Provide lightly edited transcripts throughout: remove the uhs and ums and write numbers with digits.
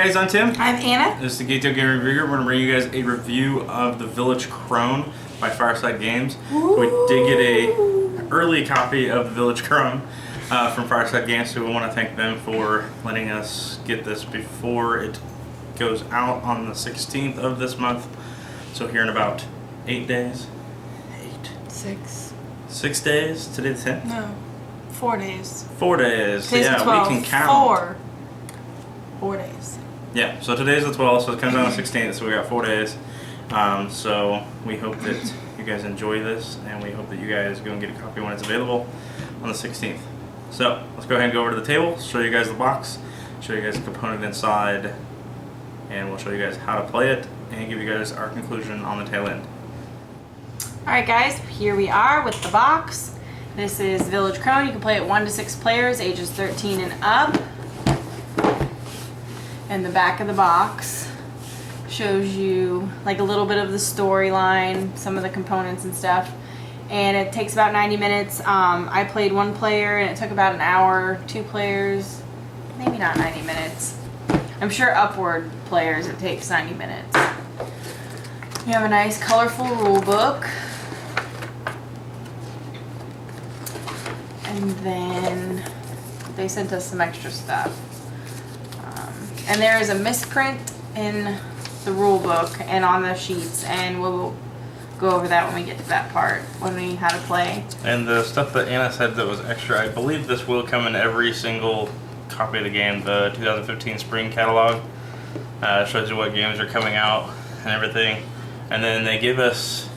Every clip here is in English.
guys, I'm Tim. I'm Anna. This is the Tabletop Game Reviewer. We're going to bring you guys a review of The Village Crone by Fireside Games. Ooh. We did get an early copy of The Village Crone from Fireside Games, so we want to thank them for letting us get this before it goes out on the 16th of this month. So here in about 8 days. 6 days? Today the 10th? No. 4 days. 4 days. Today's yeah, the 12th. we can count. 4 days. Yeah, so today's the 12th, so it comes out on the 16th, so we got 4 days. So we hope that you guys enjoy this, and we hope that you guys go and get a copy when it's available on the 16th. So let's go ahead and go over to the table, show you guys the box, show you guys the component inside, and we'll show you guys how to play it, and give you guys our conclusion on the tail end. Alright guys, here we are with the box. This is Village Crone. You can play it 1 to 6 players, ages 13 and up. And the back of the box shows you like a little bit of the storyline, some of the components and stuff. And it takes about 90 minutes. I played 1 player and it took about an hour. 2 players, maybe not 90 minutes. I'm sure upward players it takes 90 minutes. You have a nice colorful rule book. And then they sent us some extra stuff. And there is a misprint in the rule book and on the sheets, and we'll go over that when we get to that part, when we how to play. And the stuff that Anna said that was extra, I believe this will come in every single copy of the game. The 2015 spring catalog shows you what games are coming out and everything. And then they give us,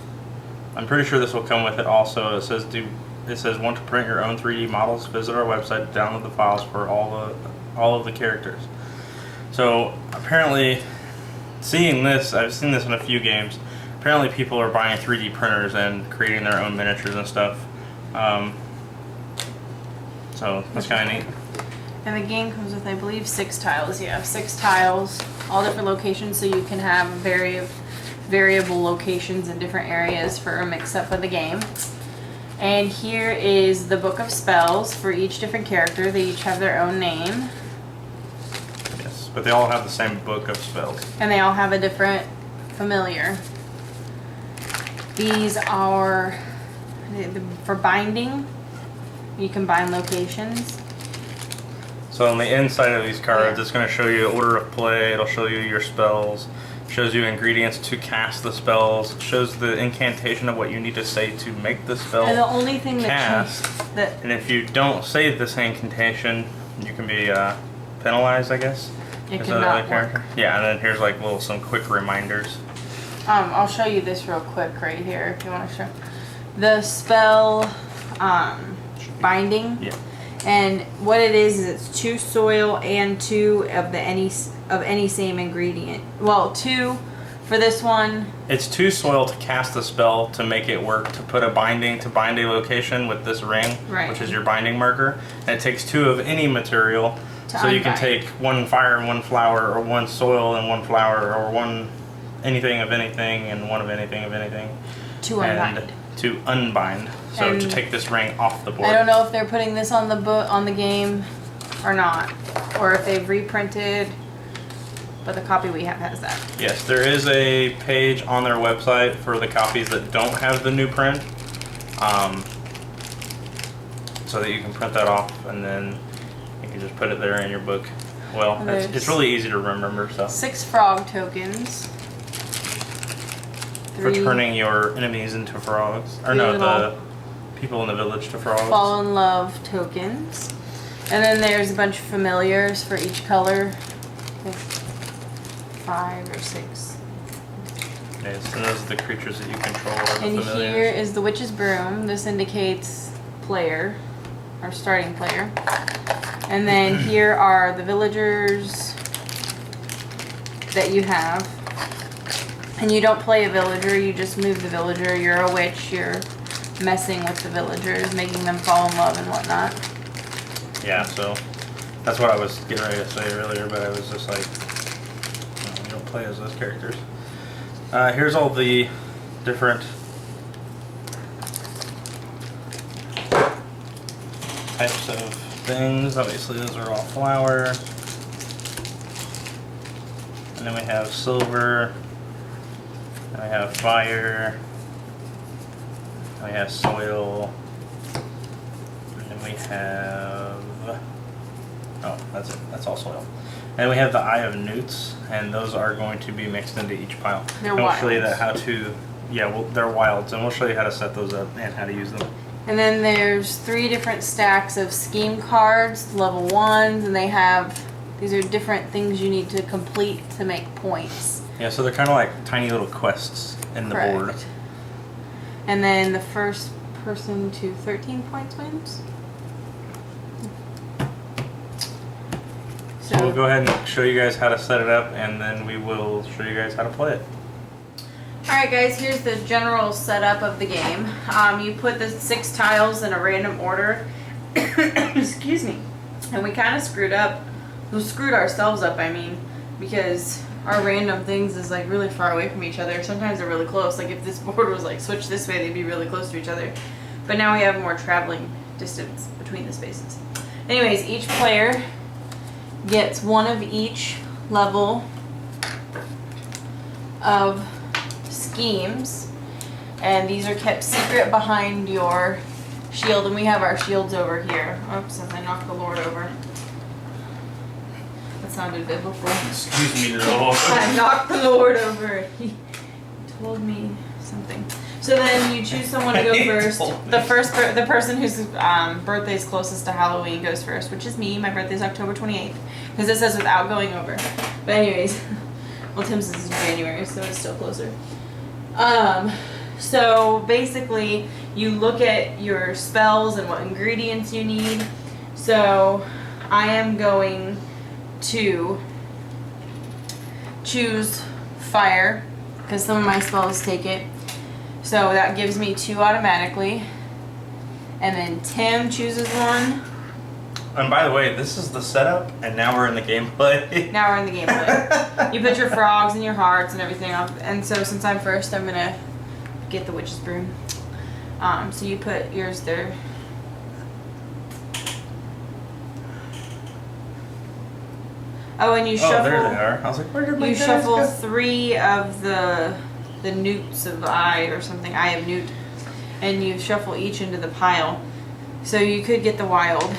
I'm pretty sure this will come with it also. It says want to print your own 3D models? Visit our website to download the files for all of the characters. So apparently, seeing this, I've seen this in a few games. Apparently, people are buying 3D printers and creating their own miniatures and stuff. So that's kind of neat. And the game comes with, I believe, 6 tiles. You have 6 tiles, all different locations, so you can have variable locations in different areas for a mix-up of the game. And here is the book of spells for each different character. They each have their own name. Yes, but they all have the same book of spells. And they all have a different familiar. These are for binding. You can bind locations. So on the inside of these cards, it's going to show you order of play. It'll show you your spells. Shows you ingredients to cast the spells. Shows the incantation of what you need to say to make the spell and the only thing cast. And if you don't say this incantation, you can be penalized, I guess. It cannot work. Yeah, and then here's like some quick reminders. I'll show you this real quick right here if you want to show. The spell binding. Yeah. And what it is it's 2 soil and 2 of any same ingredient. Well, 2 for this one. It's 2 soil to cast the spell to make it work, to put a binding, to bind a location with this ring, right, which is your binding marker. And it takes 2 of any material. So you can take 1 fire and 1 flower, or 1 soil and 1 flower, or 1 anything of anything and 1 of anything of anything. To unbind. And to unbind. So and to take this ring off the board. I don't know if they're putting this on the on the game or not, or if they've reprinted, but the copy we have has that. Yes, there is a page on their website for the copies that don't have the new print, so that you can print that off and then you can just put it there in your book. Well, it's really easy to remember. So 6 frog tokens. For turning your enemies into frogs. Or no, the people in the village to frogs. Fall in love tokens. And then there's a bunch of familiars for each color. 5 or 6. Yes, and those are the creatures that you control. And here is the witch's broom. This indicates player, or starting player. And then here are the villagers that you have. And you don't play a villager, you just move the villager. You're a witch, you're messing with the villagers, making them fall in love and whatnot. Yeah, so that's what I was getting ready to say earlier, but I was just like, no, you don't play as those characters. Here's all the different types of things. Obviously those are all flour. And then we have silver. And we have fire. And we have soil. And then we have... Oh, that's it. That's all soil. And we have the Eye of Newts, and those are going to be mixed into each pile. They're and we'll wilds. show you that how to... Yeah, well, they're wilds, and we'll show you how to set those up and how to use them. And then there's 3 different stacks of scheme cards, level 1s, and they have, these are different things you need to complete to make points. Yeah, so they're kind of like tiny little quests in the board. Correct. And then the first person to 13 points wins. So we'll go ahead and show you guys how to set it up, and then we will show you guys how to play it. Alright guys, here's the general setup of the game. You put the 6 tiles in a random order. Excuse me. And we kind of screwed ourselves up, I mean, because our random things is like really far away from each other. Sometimes they're really close. Like if this board was like switched this way, they'd be really close to each other. But now we have more traveling distance between the spaces. Anyways, each player gets 1 of each level of schemes, and these are kept secret behind your shield, and we have our shields over here. Oops, as I knocked the Lord over. That sounded biblical. Excuse me, Lord. I knocked the Lord over. He told me something. So then you choose someone to go He first. told me. The person whose birthday is closest to Halloween goes first, which is me. My birthday is October 28th, because it says without going over. But anyways, well, Tim's is January, so it's still closer. So basically, you look at your spells and what ingredients you need. So I am going to choose fire, because some of my spells take it. So that gives me 2 automatically. And then Tim chooses 1. And by the way, this is the setup, and now we're in the gameplay. Now we're in the gameplay. You put your frogs and your hearts and everything up. And so since I'm first, I'm gonna get the witch's broom. So you put yours there. Oh, and you shuffle. Oh, there they are. I was like, where did my You guys shuffle go? 3 of the newts of eye or something. Eye of newt, and you shuffle each into the pile. So you could get the wild.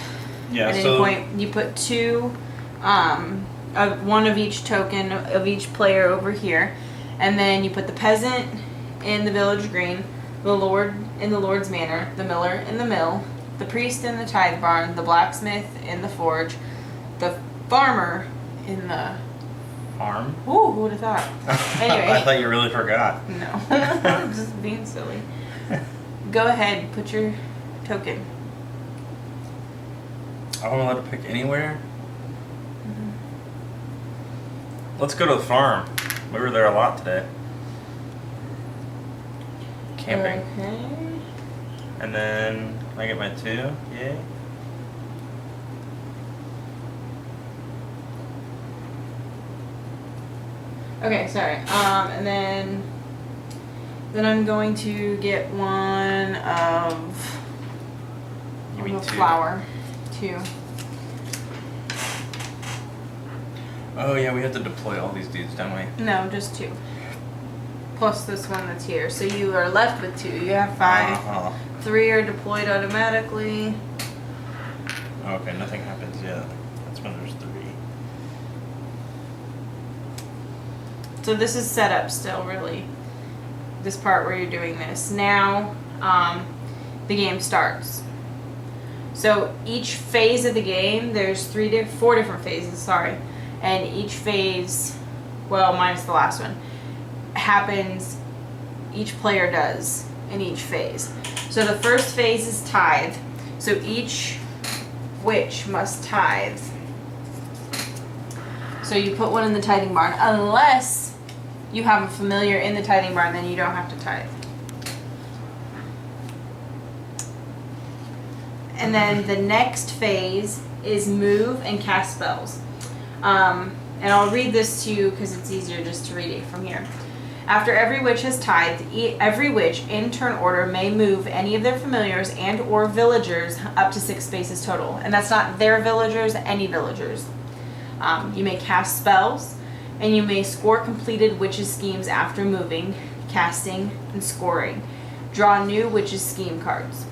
Yeah, At any point, you put 2, of 1 of each token of each player over here, and then you put the peasant in the village green, the lord in the lord's manor, the miller in the mill, the priest in the tithe barn, the blacksmith in the forge, the farmer in the farm. Ooh, who would have thought? Anyway. I thought you really forgot. No, I'm just being silly. Go ahead, put your token. I'm allowed to pick anywhere? Let's go to the farm. We were there a lot today. Camping. Okay. And then, can I get my 2? Yay. Okay, sorry. And then I'm going to get 1 of You mean a 2? flower. 2. Oh yeah, we have to deploy all these dudes, don't we? No, just 2. Plus this one that's here. So you are left with 2. You have 5. Uh-huh. 3 are deployed automatically. Okay, nothing happens yet. That's when there's 3. So this is set up still, really. This part where you're doing this. Now, the game starts. So each phase of the game, there's 4 different phases, sorry. And each phase, well, minus the last one, happens, each player does in each phase. So the first phase is tithe. So each witch must tithe. So you put 1 in the tithing barn, unless you have a familiar in the tithing barn, then you don't have to tithe. And then the next phase is move and cast spells. And I'll read this to you because it's easier just to read it from here. After every witch has tithed, every witch in turn order may move any of their familiars and or villagers up to 6 spaces total. And that's not their villagers, any villagers. You may cast spells, and you may score completed witches schemes after moving, casting, and scoring. Draw new witches scheme cards.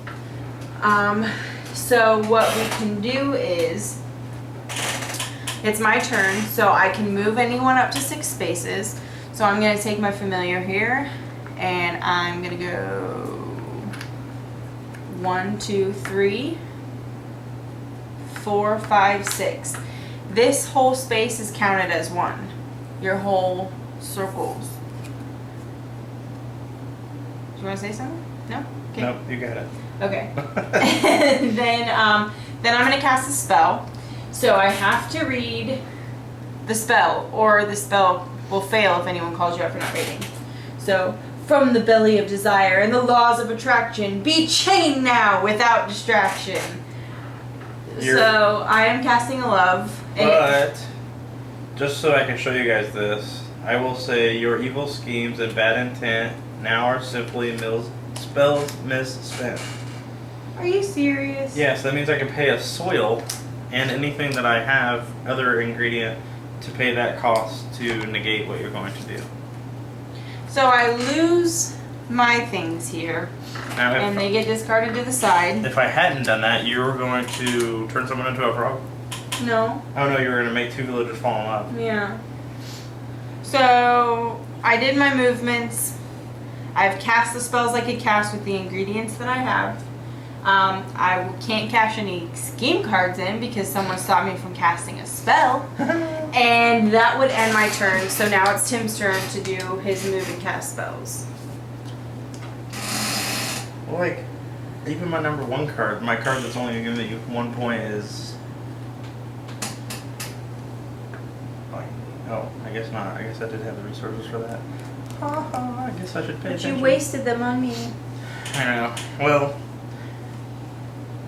So what we can do is, it's my turn, so I can move anyone up to 6 spaces. So I'm going to take my familiar here, and I'm going to go 1, 2, 3, 4, 5, 6. This whole space is counted as 1. Your whole circles. Do you want to say something? No? Okay. Nope, you got it. Okay. then I'm going to cast a spell. So I have to read the spell, or the spell will fail if anyone calls you out for not reading. So, from the belly of desire and the laws of attraction, be chained now without distraction. So I am casting a love. But, just so I can show you guys this, I will say your evil schemes and bad intent now are simply spells misspent. Are you serious? Yes, that means I can pay a soil and anything that I have, other ingredient, to pay that cost to negate what you're going to do. So I lose my things here, Now, and they get discarded to the side. if I hadn't done that, you were going to turn someone into a frog? No. Oh no, you were going to make 2 villagers fall in love. Yeah. So I did my movements. I've cast the spells I could cast with the ingredients that I have. I can't cash any scheme cards in because someone stopped me from casting a spell. And that would end my turn. So now it's Tim's turn to do his move and cast spells. Well, like, even my number 1 card, my card that's only giving you 1 point is... Oh, I guess not. I guess I did have the resources for that. I guess I should pay attention. But you wasted them on me. I know. Well,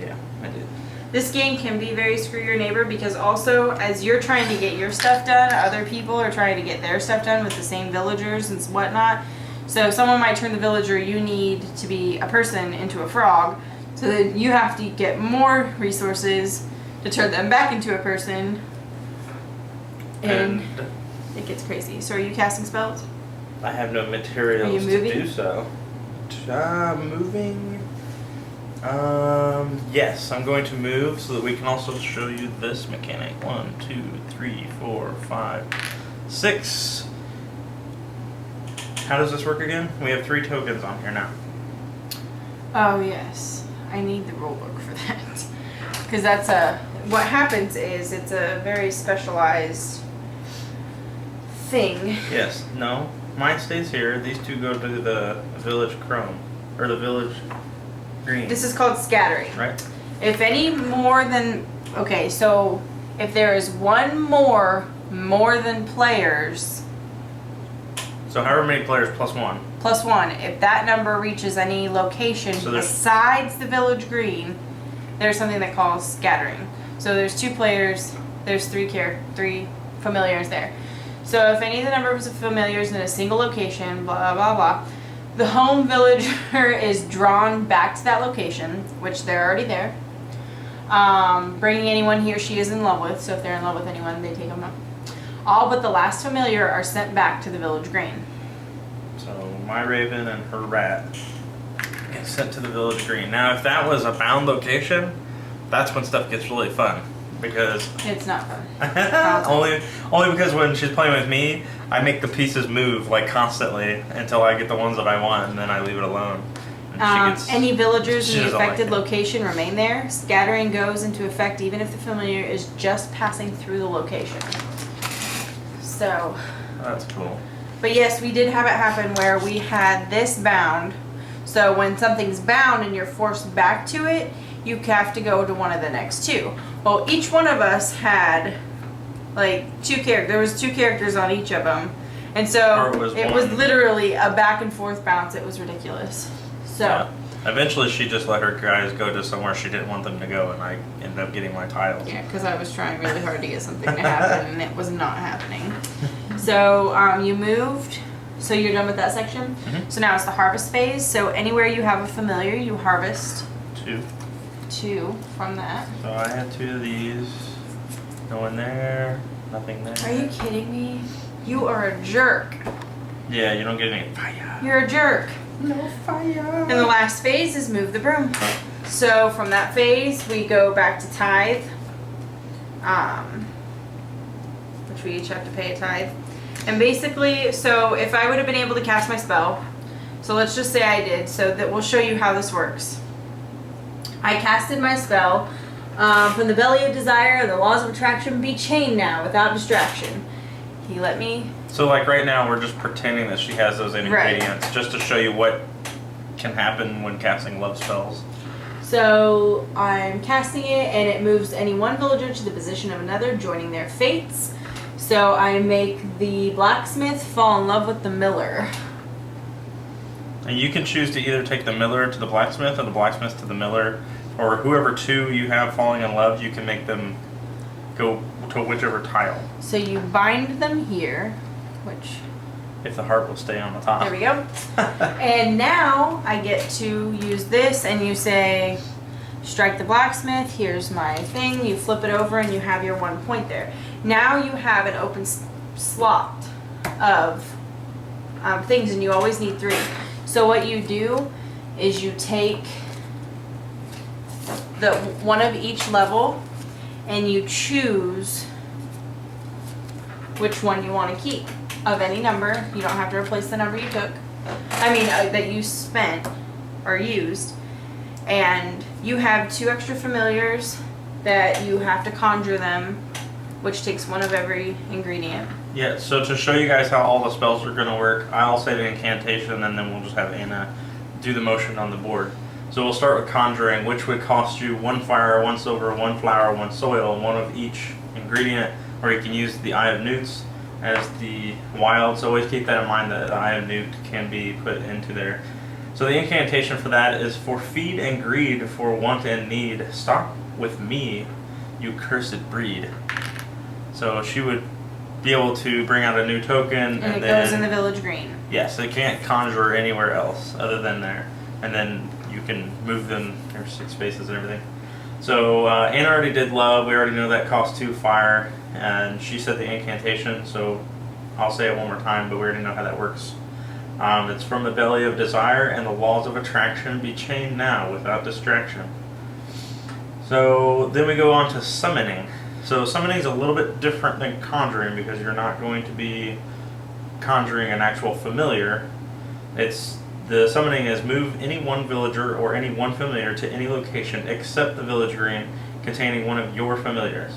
yeah, I did. This game can be very screw your neighbor because also as you're trying to get your stuff done, other people are trying to get their stuff done with the same villagers and whatnot. So someone might turn the villager you need to be a person into a frog. So then you have to get more resources to turn them back into a person. And it gets crazy. So are you casting spells? I have no materials Are you to moving? do so. Moving. Yes, I'm going to move so that we can also show you this mechanic. 1, 2, 3, 4, 5, 6. How does this work again? We have 3 tokens on here now. Oh yes, I need the rule book for that. Because that's what happens is it's a very specialized thing. Yes, no. Mine stays here. These 2 go to the village crone. Or the village green. This is called scattering. Right? If any more than, okay, so if there is one more than players, So however many players plus 1. plus 1, if that number reaches any location So there's- besides the village green, there's something that calls scattering. So there's 2 players, there's 3 familiars there. So if any of the numbers of familiars in a single location, blah, blah, blah, the home villager is drawn back to that location, which they're already there, bringing anyone he or she is in love with. So if they're in love with anyone, they take them up. All but the last familiar are sent back to the village green. So my raven and her rat get sent to the village green. Now if that was a bound location, that's when stuff gets really fun. Because It's not fun. only because when she's playing with me, I make the pieces move like constantly until I get the ones that I want, and then I leave it alone. And Any villagers she in the doesn't like affected it. location remain there. Scattering goes into effect even if the familiar is just passing through the location. So, That's cool. but yes, we did have it happen where we had this bound. So when something's bound and you're forced back to it, you have to go to one of the next 2. Well, each one of us had like 2 characters. There was 2 characters on each of them. And so Or it was literally a back and forth bounce. It was ridiculous. So Yeah. Eventually, she just let her guys go to somewhere she didn't want them to go, and I ended up getting my tiles. yeah, because I was trying really hard to get something to happen, and it was not happening. So you moved. So you're done with that section. Mhm. So now it's the harvest phase. So anywhere you have a familiar, you harvest 2. 2 from that. So I had 2 of these. No one there. Nothing there. Are you kidding me? You are a jerk. Yeah, you don't get any fire. You're a jerk. No fire. And the last phase is move the broom. So from that phase, we go back to tithe, which we each have to pay a tithe. And basically, so if I would have been able to cast my spell, so let's just say I did, so that we'll show you how this works. I casted my spell. From the belly of desire, the laws of attraction be chained now without distraction. He let me. So like right now, we're just pretending that she has those ingredients just to show you what can happen when casting love spells. So I'm casting it, and it moves any one villager to the position of another, joining their fates. So I make the blacksmith fall in love with the miller. And you can choose to either take the miller to the blacksmith or the blacksmith to the miller, or whoever two you have falling in love, you can make them go to whichever tile. So you bind them here, which... If the heart will stay on the top. There we go. And now I get to use this, and you say, strike the blacksmith, here's my thing, you flip it over and you have your 1 point there. Now you have an open slot of things, and you always need 3. So what you do is you take the one of each level and you choose which one you want to keep of any number. You don't have to replace the number you took. That you spent or used. And you have 2 extra familiars that you have to conjure them, which takes 1 of every ingredient. Yeah, so to show you guys how all the spells are going to work, I'll say the incantation and then we'll just have Anna do the motion on the board. So we'll start with conjuring, which would cost you 1 fire, 1 silver, 1 flour, 1 soil, 1 of each ingredient, or you can use the Eye of Newts as the wild. So always keep that in mind that the Eye of Newt can be put into there. So the incantation for that is, for feed and greed, for want and need, stop with me, you cursed breed. So she would be able to bring out a new token, And it then goes in the village green. yes, it can't conjure anywhere else other than there, and then you can move them. There's 6 spaces and everything. So Anna already did love. We already know that costs 2 fire, and she said the incantation. So I'll say it one more time, but we already know how that works. It's from the belly of desire, and the laws of attraction be chained now without distraction. So then we go on to summoning. So summoning is a little bit different than conjuring, because you're not going to be conjuring an actual familiar. The summoning is move any one villager or any one familiar to any location except the village green containing one of your familiars.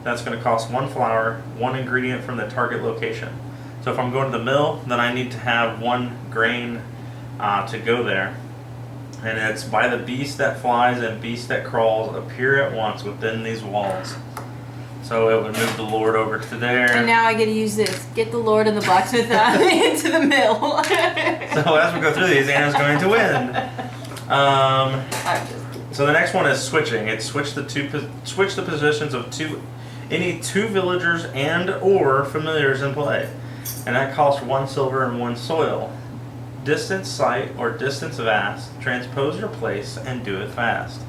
That's going to cost 1 flour, 1 ingredient from the target location. So if I'm going to the mill, then I need to have 1 grain to go there. And it's by the beast that flies and beast that crawls appear at once within these walls. So it would move the Lord over to there. And now I get to use this. Get the Lord and the blacksmith out into the mill. So as we go through these, Anna's going to win. So the next one is switching. It's switch the positions of any two villagers and or familiars in play. And that costs 1 silver and 1 soil. Distance sight or distance vast. Transpose your place and do it fast.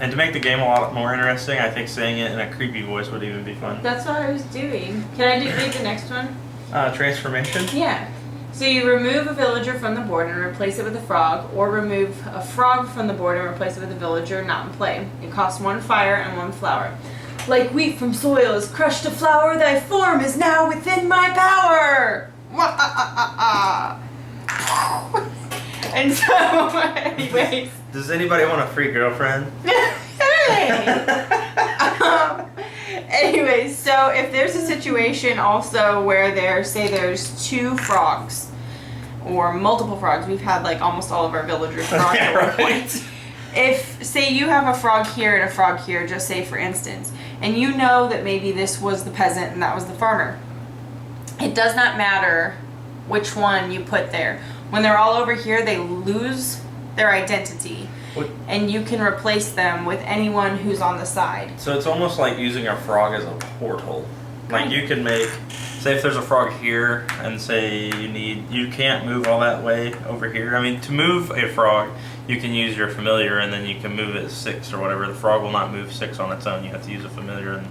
And to make the game a lot more interesting, I think saying it in a creepy voice would even be fun. That's what I was doing. Can I read the next one? Transformation? Yeah. So you remove a villager from the board and replace it with a frog, or remove a frog from the board and replace it with a villager not in play. It costs 1 fire and 1 flour. Like wheat from soil is crushed to flour, thy form is now within my power! And so, anyways. Does anybody want a free girlfriend? Anyways, so if there's a situation also where there's 2 frogs or multiple frogs, we've had like almost all of our villagers frogs at one point. If, say you have a frog here and a frog here, just say for instance, and you know that maybe this was the peasant and that was the farmer, it does not matter which one you put there. When they're all over here, they lose their identity. And you can replace them with anyone who's on the side. So it's almost like using a frog as a portal. Like you can make, say if there's a frog here and say you can't move all that way over here. I mean, to move a frog, you can use your familiar and then you can move it 6 or whatever. The frog will not move 6 on its own. You have to use a familiar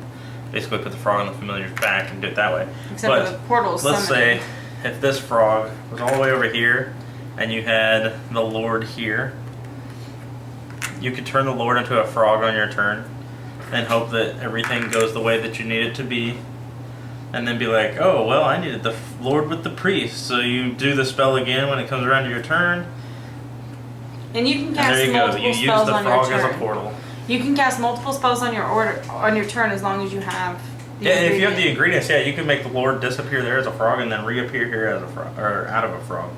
basically put the frog on the familiar's back and do it that way. Except but for the portals. let's say if this frog was all the way over here and you had the Lord here, you could turn the Lord into a frog on your turn and hope that everything goes the way that you need it to be. And then be like, oh, well, I needed the Lord with the priest. So you do the spell again when it comes around to your turn. And you can cast and there you multiple go. You use spells the on your frog turn. as a portal. You can cast multiple spells on your turn as long as you have the Yeah, and if you have ingredient. the ingredients, yeah, you can make the Lord disappear there as a frog and then reappear here as a frog, or out of a frog.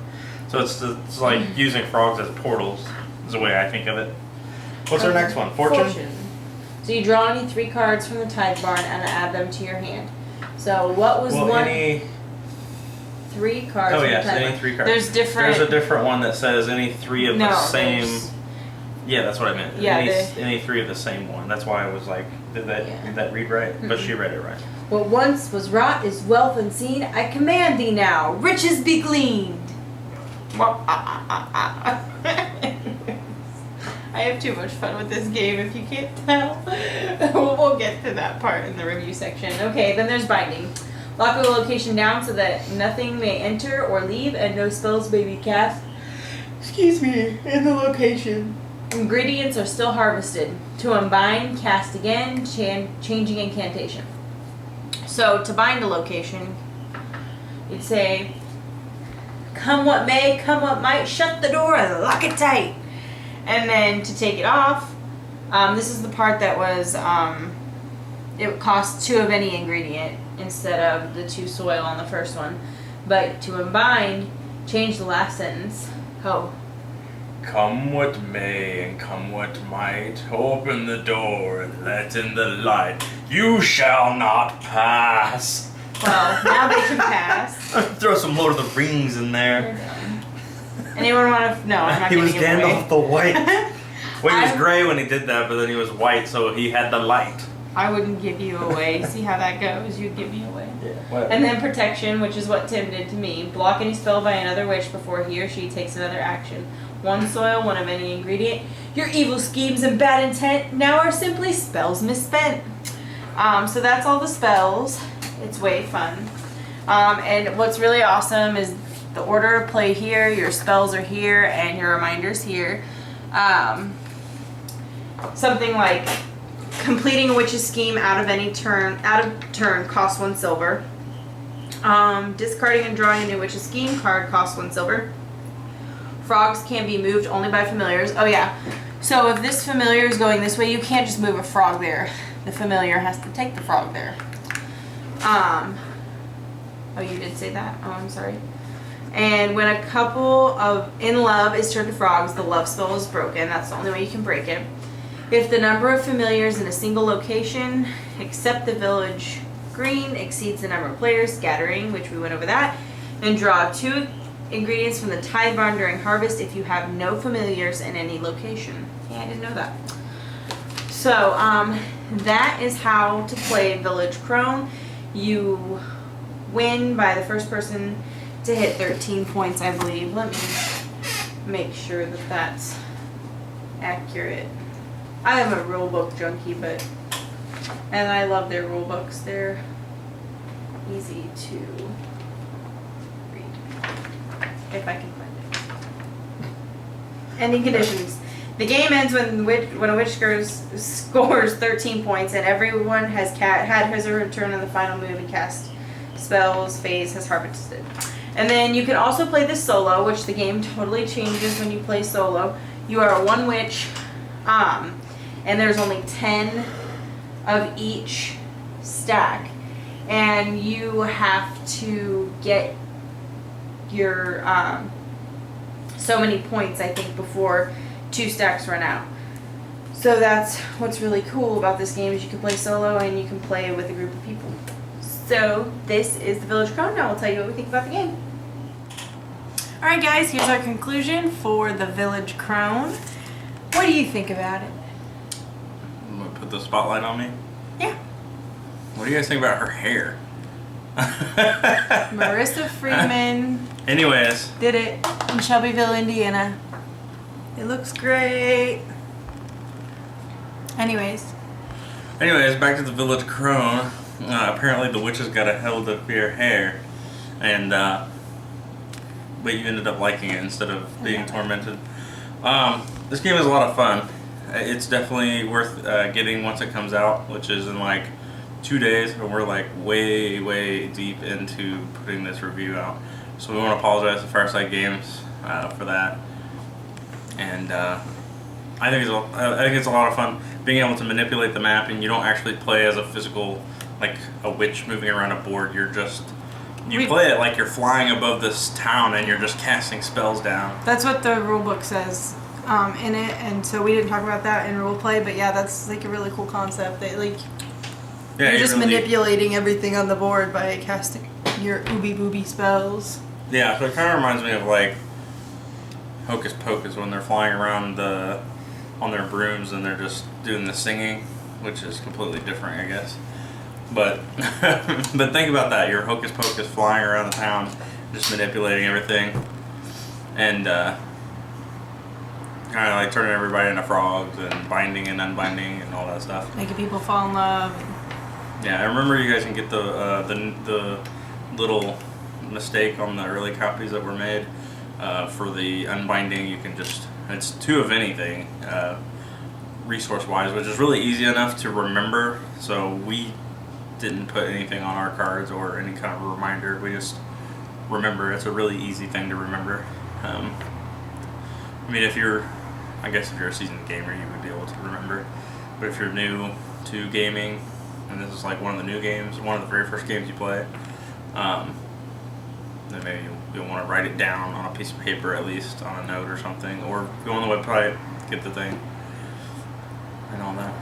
So it's like using frogs as portals is the way I think of it. What's our next one? Fortune? So you draw any 3 cards from the tithe barn and add them to your hand. So what was any 3 cards? Oh from yes, the tithe any barn. 3 cards. There's different. There's a different one that says any 3 of the same. there's- Yeah, that's what I meant. Yeah, any 3 of the same one. That's why I was like, did that read right? But she read it right. What once was wrought is wealth unseen. I command thee now, riches be gleaned. I have too much fun with this game, if you can't tell. We'll get to that part in the review section. Okay, then there's binding. Lock a location down so that nothing may enter or leave and no spells may be cast. In the location. Ingredients are still harvested. To unbind, cast again, changing incantation. So to bind a location, you'd say, come what may, come what might, shut the door and lock it tight. And then to take it off, this is the part that was, it cost 2 of any ingredient instead of the 2 soil on the first one. But to unbind, change the last sentence. Oh. Come what may and come what might, open the door and let in the light. You shall not pass. Well, now they can pass. Throw some Lord of the Rings in there. Anyone want to? No, I'm not He was giving it away. Gandalf the White. Well, he was gray when he did that, but then he was white, so he had the light. I wouldn't give you away. See how that goes? You'd give me away. Yeah. What? And then protection, which is what Tim did to me. Block any spell by another witch before he or she takes another action. 1 soil, 1 of any ingredient. Your evil schemes and bad intent now are simply spells misspent. So that's all the spells. It's way fun. And what's really awesome is the order of play here, your spells are here, and your reminders here. Something like completing a witch's scheme out of turn costs 1 silver. Discarding and drawing a new witch's scheme card costs 1 silver. Frogs can be moved only by familiars. Oh yeah. So if this familiar is going this way, you can't just move a frog there. The familiar has to take the frog there. Oh, you did say that? Oh, I'm sorry. And when a couple in love is turned to frogs, the love spell is broken. That's the only way you can break it. If the number of familiars in a single location, except the village green, exceeds the number of players, scattering, which we went over that, and draw 2 ingredients from the tithe barn during harvest if you have no familiars in any location. Yeah, I didn't know that. So, that is how to play Village Crone. You win by the first person to hit 13 points, I believe. Let me make sure that that's accurate. I am a rule book junkie, and I love their rule books. They're easy to read, if I can find it. Ending conditions. The game ends when a witch scores 13 points and everyone has had his or her turn on the final move and cast spells, phase has harvested. And then you can also play this solo, which the game totally changes when you play solo. You are a 1 witch, and there's only 10 of each stack. And you have to get your so many points, I think, before 2 stacks run out. So that's what's really cool about this game, is you can play solo and you can play with a group of people. So this is the Village Crone. Now we'll tell you what we think about the game. Alright guys, here's our conclusion for the Village Crone. What do you think about it? I'm gonna put the spotlight on me. Yeah. What do you guys think about her hair? Marissa Freeman Anyways. did it in Shelbyville, Indiana. It looks great. Anyways, Anyways, back to the Village Crone. apparently the witches got a held of your hair, and but you ended up liking it instead of being tormented. This game is a lot of fun. It's definitely worth getting once it comes out, which is in like 2 days, and we're like way deep into putting this review out. So we want to apologize to Fireside Games for that. And I think it's a lot of fun being able to manipulate the map, and you don't actually play as a physical, like a witch moving around a board. You play it like you're flying above this town and you're just casting spells down. That's what the rulebook says in it, and so we didn't talk about that in role play. But yeah, that's like a really cool concept. That like you're just really manipulating everything on the board by casting your ooby booby spells. Yeah, so it kind of reminds me of like Hocus Pocus when they're flying around on their brooms and they're just doing the singing, which is completely different, I guess. But but think about that. You're Hocus Pocus flying around the town, just manipulating everything, and kind of like turning everybody into frogs and binding and unbinding and all that stuff. Making people fall in love. Yeah, I remember you guys can get the little mistake on the early copies that were made for the unbinding. You can just, it's 2 of anything resource-wise, which is really easy enough to remember. So we didn't put anything on our cards or any kind of reminder. We just remember. It's a really easy thing to remember. I mean, I guess if you're a seasoned gamer, you would be able to remember. But if you're new to gaming, and this is like one of the new games, one of the very first games you play, then maybe you'll want to write it down on a piece of paper, at least on a note or something, or go on the website, get the thing, and all that.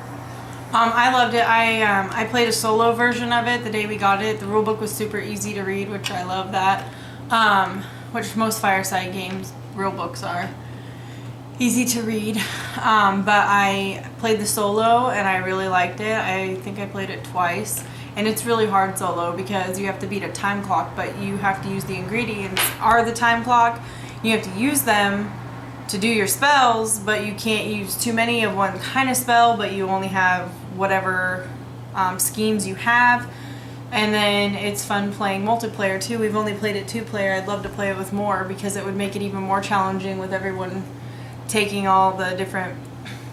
I loved it. I played a solo version of it the day we got it. The rulebook was super easy to read, which I love that. Which most Fireside Games rulebooks are easy to read. But I played the solo and I really liked it. I think I played it twice. And it's really hard solo because you have to beat a time clock, but you have to use the ingredients are the time clock. You have to use them to do your spells, but you can't use too many of one kind of spell, but you only have whatever schemes you have. And then it's fun playing multiplayer too. We've only played it 2-player. I'd love to play it with more because it would make it even more challenging with everyone taking all the different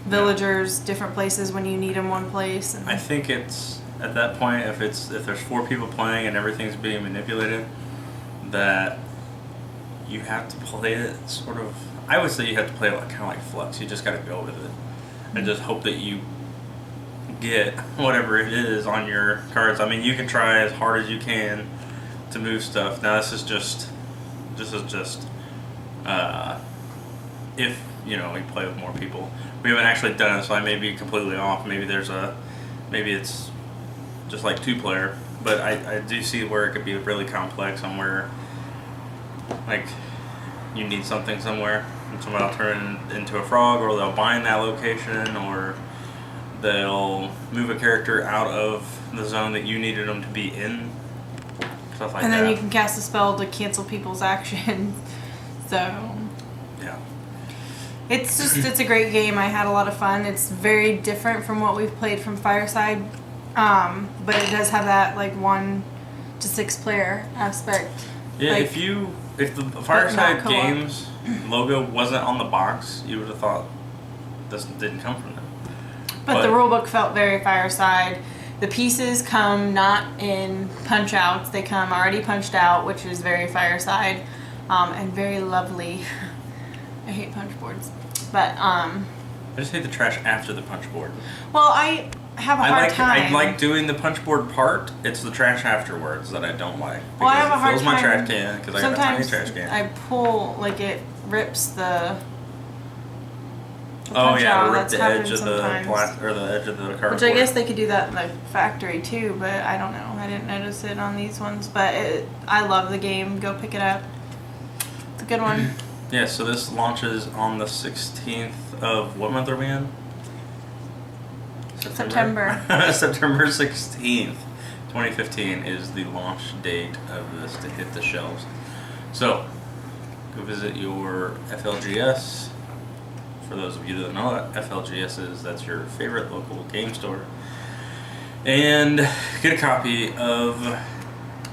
villagers, different places when you need them one place. And I think it's at that point, if there's 4 people playing and everything's being manipulated, that you have to play it sort of. I would say you have to play it like kind of like Flux. You just got to go with it and just hope that you get whatever it is on your cards. I mean, you can try as hard as you can to move stuff. Now this is just if we play with more people. We haven't actually done it, so I may be completely off. Maybe it's just like 2-player, but I do see where it could be really complex on where like you need something somewhere and somebody will turn it into a frog, or they'll bind that location, or they'll move a character out of the zone that you needed them to be in, stuff like that. And then you can cast a spell to cancel people's actions. So yeah, it's a great game. I had a lot of fun. It's very different from what we've played from Fireside, but it does have that like 1 to 6 player aspect. Yeah, like, if the Fireside Games logo wasn't on the box, you would have thought this didn't come from them. But the rulebook felt very Fireside. The pieces come not in punch outs; they come already punched out, which is very Fireside, and very lovely. I hate punch boards, but I just hate the trash after the punch board. Well, I have a hard time. I like doing the punch board part. It's the trash afterwards that I don't like. Well, I have a hard time. It fills my trash can because I got a tiny trash can. I pull like it rips the oh yeah, to rip the edge of the edge of the cardboard. Which I guess they could do that in the factory too, but I don't know. I didn't notice it on these ones, but I love the game. Go pick it up. It's a good one. Yeah, so this launches on the 16th of what month are we in? September. September 16th, 2015 is the launch date of this to hit the shelves. So, go visit your FLGS. For those of you that know what FLGS is, that's your favorite local game store. and get a copy of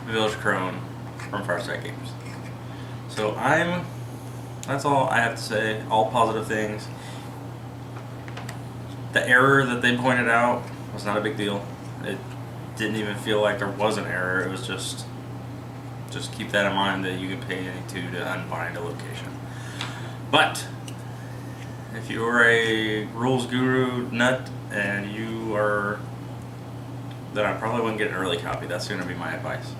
Village Crone from Fireside Games. So that's all I have to say. All positive things. The error that they pointed out was not a big deal. It didn't even feel like there was an error. It was just keep that in mind that you can pay any two to unbind a location. But if you're a rules guru nut and then I probably wouldn't get an early copy. That's going to be my advice.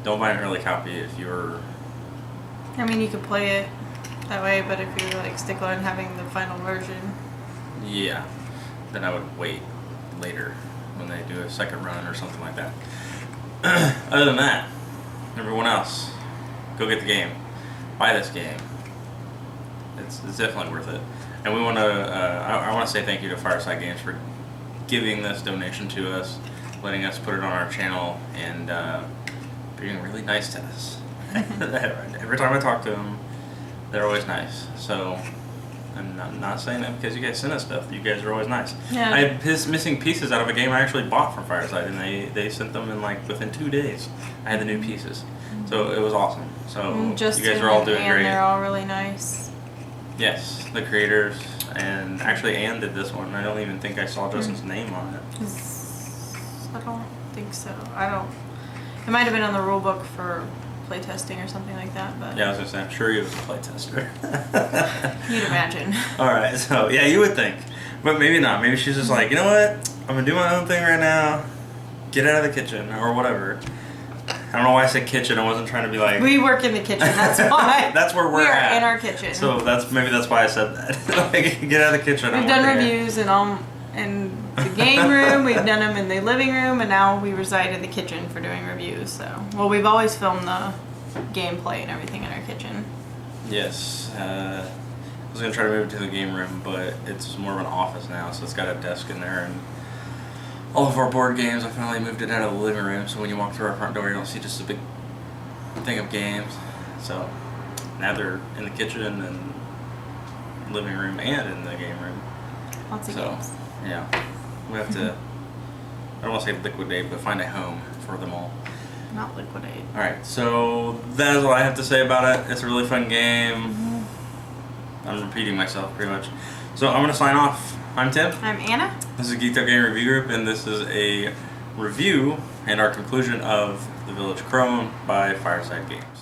Don't buy an early copy if you're... I mean, you could play it that way, but if you're like stickler on having the final version. Yeah, then I would wait later when they do a second run or something like that. Other than that, everyone else, go get the game. Buy this game. It's definitely worth it. And we want to, I want to say thank you to Fireside Games for giving this donation to us, letting us put it on our channel, and being really nice to us. Every time I talk to them, they're always nice. So I'm not saying that because you guys send us stuff. You guys are always nice. Yeah. I had missing pieces out of a game I actually bought from Fireside, and they sent them in like within 2 days. I had the new pieces, so it was awesome. So you guys are all doing great. They're all really nice. Yes, the creators, and actually Anne did this one. I don't even think I saw Justin's name on it. I don't think so. It might have been on the rule book for playtesting or something like that, but Yeah, I was gonna say, I'm sure he was a playtester. you'd imagine. Alright, so yeah, you would think. But maybe not. Maybe she's just like, you know what? I'm gonna do my own thing right now. Get out of the kitchen or whatever. I don't know why I said kitchen. I wasn't trying to be like... We work in the kitchen, that's why. That's where we're at. We are in our kitchen. So maybe that's why I said that. Like, get out of the kitchen. We've done reviews in the game room, we've done them in the living room, and now we reside in the kitchen for doing reviews. So, well, we've always filmed the gameplay and everything in our kitchen. Yes. I was going to try to move it to the game room, but it's more of an office now, so it's got a desk in there, and all of our board games, I finally moved it out of the living room, so when you walk through our front door, you don't see just a big thing of games. So now they're in the kitchen and living room and in the game room. Lots of games. Yeah, we have to, I don't want to say liquidate, but find a home for them all. Not liquidate. Alright, so that is all I have to say about it. It's a really fun game. I'm repeating myself pretty much. So I'm going to sign off. I'm Tim. I'm Anna. This is Geeked Up Game Review Group, and this is a review and our conclusion of The Village Crone by Fireside Games.